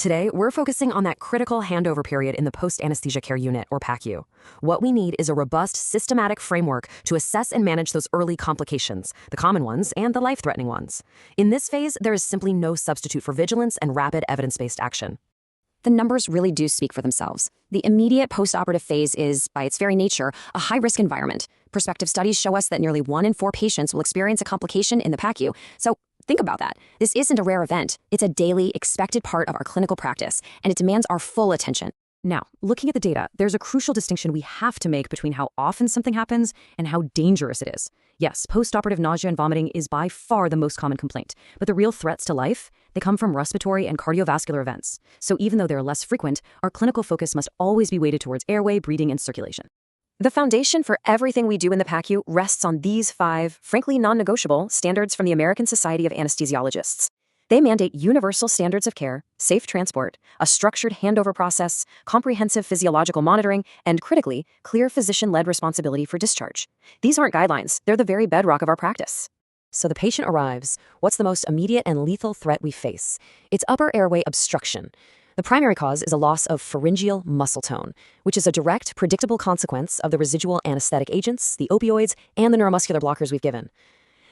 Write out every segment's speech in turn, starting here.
Today, we're focusing on that critical handover period in the post-anesthesia care unit, or PACU. What we need is a robust, systematic framework to assess and manage those early complications, the common ones and the life-threatening ones. In this phase, there is simply no substitute for vigilance and rapid evidence-based action. The numbers really do speak for themselves. The immediate postoperative phase is, by its very nature, a high-risk environment. Prospective studies show us that nearly 1 in 4 patients will experience a complication in the PACU. So think about that. This isn't a rare event. It's a daily, expected part of our clinical practice, and it demands our full attention. Now, looking at the data, there's a crucial distinction we have to make between how often something happens and how dangerous it is. Yes, postoperative nausea and vomiting is by far the most common complaint, but the real threats to life, they come from respiratory and cardiovascular events. So even though they're less frequent, our clinical focus must always be weighted towards airway, breathing, and circulation. The foundation for everything we do in the PACU rests on these 5, frankly non-negotiable, standards from the American Society of Anesthesiologists. They mandate universal standards of care, safe transport, a structured handover process, comprehensive physiological monitoring, and critically, clear physician-led responsibility for discharge. These aren't guidelines, they're the very bedrock of our practice. So the patient arrives. What's the most immediate and lethal threat we face? It's upper airway obstruction. The primary cause is a loss of pharyngeal muscle tone, which is a direct, predictable consequence of the residual anesthetic agents, the opioids, and the neuromuscular blockers we've given.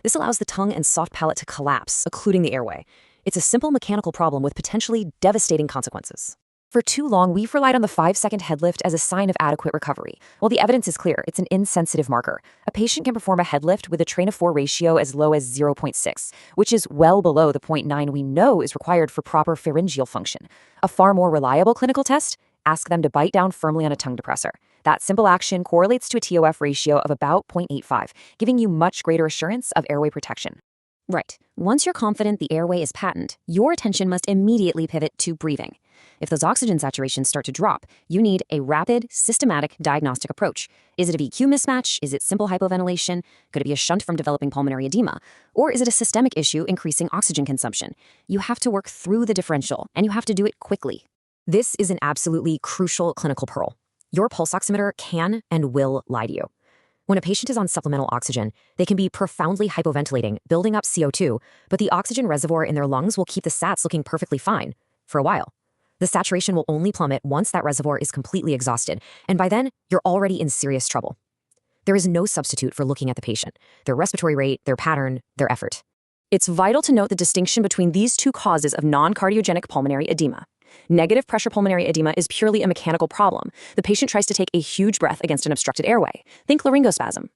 This allows the tongue and soft palate to collapse, occluding the airway. It's a simple mechanical problem with potentially devastating consequences. For too long, we've relied on the 5-second head lift as a sign of adequate recovery. Well, the evidence is clear. It's an insensitive marker. A patient can perform a head lift with a train-of-4 ratio as low as 0.6, which is well below the 0.9 we know is required for proper pharyngeal function. A far more reliable clinical test? Ask them to bite down firmly on a tongue depressor. That simple action correlates to a TOF ratio of about 0.85, giving you much greater assurance of airway protection. Right. Once you're confident the airway is patent, your attention must immediately pivot to breathing. If those oxygen saturations start to drop, you need a rapid, systematic diagnostic approach. Is it a VQ mismatch? Is it simple hypoventilation? Could it be a shunt from developing pulmonary edema? Or is it a systemic issue increasing oxygen consumption? You have to work through the differential, and you have to do it quickly. This is an absolutely crucial clinical pearl. Your pulse oximeter can and will lie to you. When a patient is on supplemental oxygen, they can be profoundly hypoventilating, building up CO2, but the oxygen reservoir in their lungs will keep the sats looking perfectly fine for a while. The saturation will only plummet once that reservoir is completely exhausted, and by then, you're already in serious trouble. There is no substitute for looking at the patient, their respiratory rate, their pattern, their effort. It's vital to note the distinction between these two causes of non-cardiogenic pulmonary edema. Negative pressure pulmonary edema is purely a mechanical problem. The patient tries to take a huge breath against an obstructed airway. Think laryngospasm.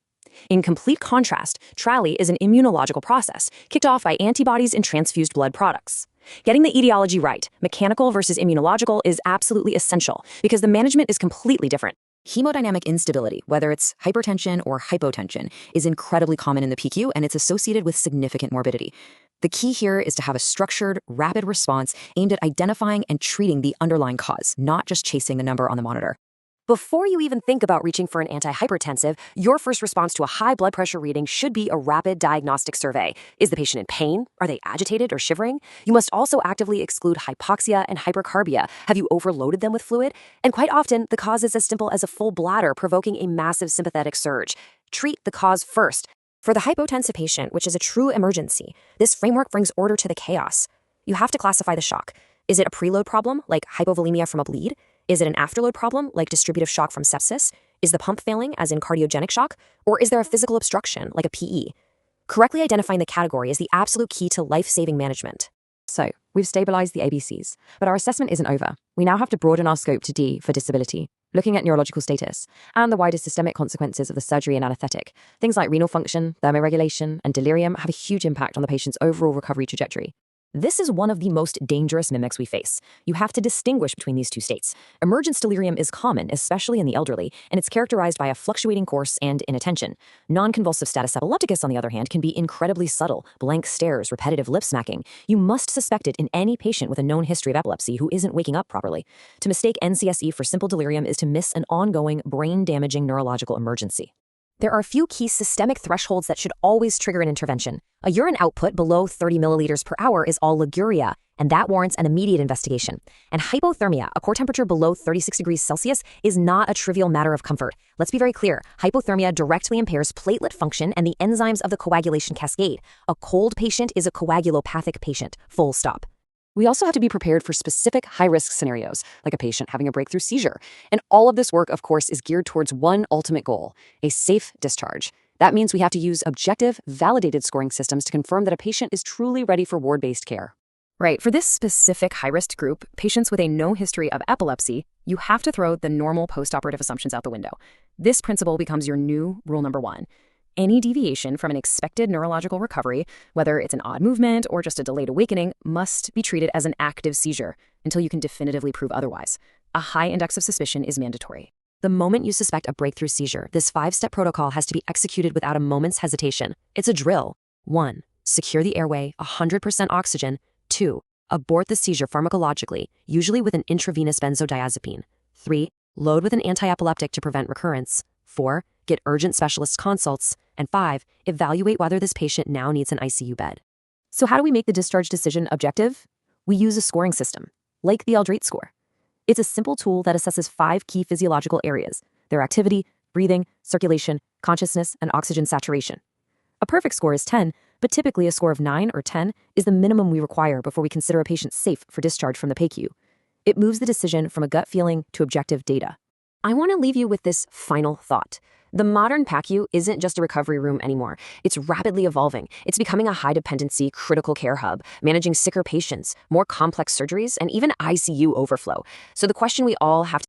In complete contrast, TRALI is an immunological process kicked off by antibodies in transfused blood products. Getting the etiology right, mechanical versus immunological, is absolutely essential because the management is completely different. Hemodynamic instability, whether it's hypertension or hypotension, is incredibly common in the PQ, and it's associated with significant morbidity. The key here is to have a structured, rapid response aimed at identifying and treating the underlying cause, not just chasing the number on the monitor. Before you even think about reaching for an antihypertensive, your first response to a high blood pressure reading should be a rapid diagnostic survey. Is the patient in pain? Are they agitated or shivering? You must also actively exclude hypoxia and hypercarbia. Have you overloaded them with fluid? And quite often, the cause is as simple as a full bladder provoking a massive sympathetic surge. Treat the cause first. For the hypotensive patient, which is a true emergency, this framework brings order to the chaos. You have to classify the shock. Is it a preload problem, like hypovolemia from a bleed? Is it an afterload problem, like distributive shock from sepsis? Is the pump failing, as in cardiogenic shock? Or is there a physical obstruction, like a PE? Correctly identifying the category is the absolute key to life-saving management. So, we've stabilized the ABCs, but our assessment isn't over. We now have to broaden our scope to D for disability, looking at neurological status and the wider systemic consequences of the surgery and anesthetic. Things like renal function, thermoregulation, and delirium have a huge impact on the patient's overall recovery trajectory. This is one of the most dangerous mimics we face. You have to distinguish between these two states. Emergence delirium is common, especially in the elderly, and it's characterized by a fluctuating course and inattention. Non-convulsive status epilepticus, on the other hand, can be incredibly subtle: blank stares, repetitive lip smacking. You must suspect it in any patient with a known history of epilepsy who isn't waking up properly. To mistake NCSE for simple delirium is to miss an ongoing, brain-damaging neurological emergency. There are a few key systemic thresholds that should always trigger an intervention. A urine output below 30 milliliters per hour is oliguria, and that warrants an immediate investigation. And hypothermia, a core temperature below 36 degrees Celsius, is not a trivial matter of comfort. Let's be very clear. Hypothermia directly impairs platelet function and the enzymes of the coagulation cascade. A cold patient is a coagulopathic patient, full stop. We also have to be prepared for specific high-risk scenarios, like a patient having a breakthrough seizure. And all of this work, of course, is geared towards one ultimate goal, a safe discharge. That means we have to use objective, validated scoring systems to confirm that a patient is truly ready for ward-based care. Right, for this specific high-risk group, patients with a no history of epilepsy, you have to throw the normal postoperative assumptions out the window. This principle becomes your new rule number 1. Any deviation from an expected neurological recovery, whether it's an odd movement or just a delayed awakening, must be treated as an active seizure until you can definitively prove otherwise. A high index of suspicion is mandatory. The moment you suspect a breakthrough seizure, this 5-step protocol has to be executed without a moment's hesitation. It's a drill. 1. Secure the airway, 100% oxygen. 2. Abort the seizure pharmacologically, usually with an intravenous benzodiazepine. 3. Load with an anti-epileptic to prevent recurrence. 4. Get urgent specialist consults. And 5. Evaluate whether this patient now needs an ICU bed. So how do we make the discharge decision objective? We use a scoring system, like the Aldrete score. It's a simple tool that assesses 5 key physiological areas: their activity, breathing, circulation, consciousness, and oxygen saturation. A perfect score is 10, but typically a score of 9 or 10 is the minimum we require before we consider a patient safe for discharge from the PACU. It moves the decision from a gut feeling to objective data. I want to leave you with this final thought. The modern PACU isn't just a recovery room anymore. It's rapidly evolving. It's becoming a high-dependency critical care hub, managing sicker patients, more complex surgeries, and even ICU overflow. So the question we all have